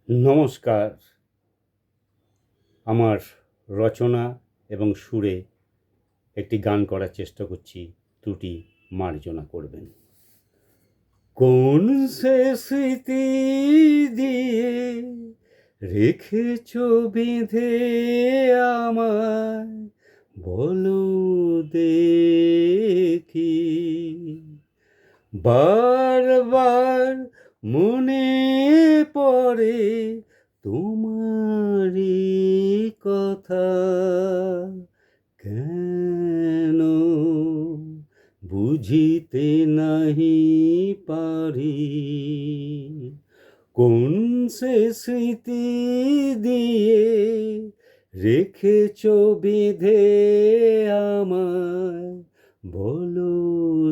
নমস্কার। আমার রচনা এবং সুরে একটি গান করার চেষ্টা করছি, ত্রুটি মার্জনা করবেন। কোন সে স্মৃতি দিয়ে রেখেছ বেঁধে আমায়, বলো দেখি। বারবার মনে পড়ে তোমারই কথা, কেন বুঝিতে নাহি পারি। কোন সে স্মৃতি দিয়ে রেখেছ বেঁধে আমায়, বলো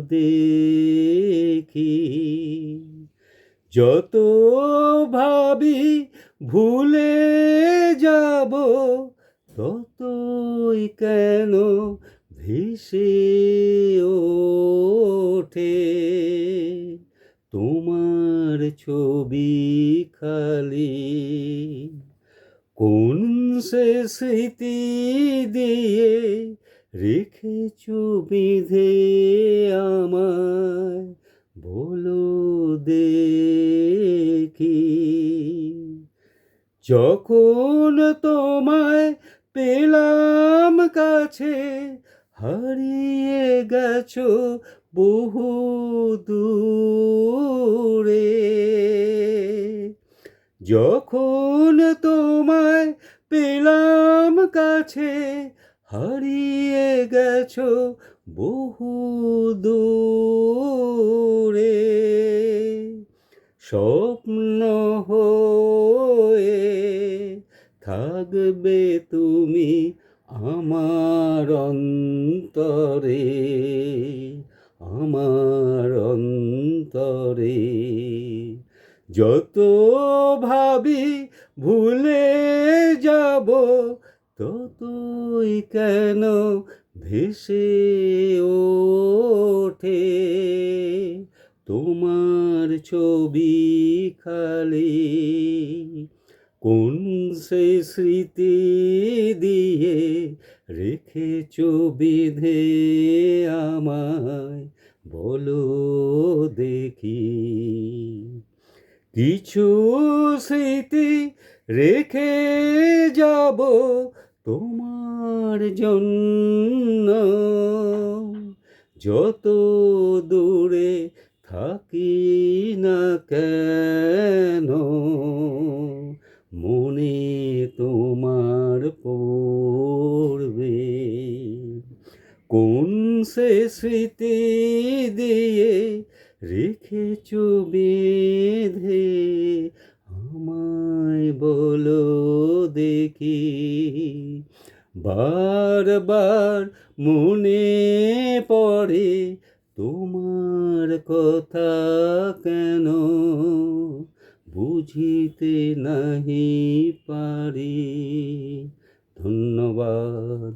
দেখি। যত ভাবি ভুলে যাব, ততই কেন ভেসে ওঠে তোমার ছবি খালি। কোন সে স্মৃতি দিয়ে রেখেছ বেঁধে আমায়, বলো দেখি। যখন তোমায় পেলাম কাছে, হারিয়ে গেছো বহু দূরে। যখন তোমায় পেলাম কাছে, হারিয়ে গেছো বহু দূরে। স্বপ্ন হয়ে থাকবে তুমি আমার অন্তরে, আমার অন্তরে। যত ভাবি ভুলে যাব, ততই কেন ভেসে ওঠে তোমার ছবি খালি। কোন সে স্মৃতি দিয়ে রেখেছ বেঁধে আমায়, বলো দেখি। কিছু স্মৃতি রেখে যাব তোমার জন্য, যত দূরে থাকি না কেন, মনে তোমার পড়বে। কোন সে স্মৃতি দিয়ে রেখেছ বেঁধে আমায়, বলো দেখি। বারবার মনে পড়ে তোমার কথা, কেন বুঝিতে নাহি পারি। ধন্যবাদ।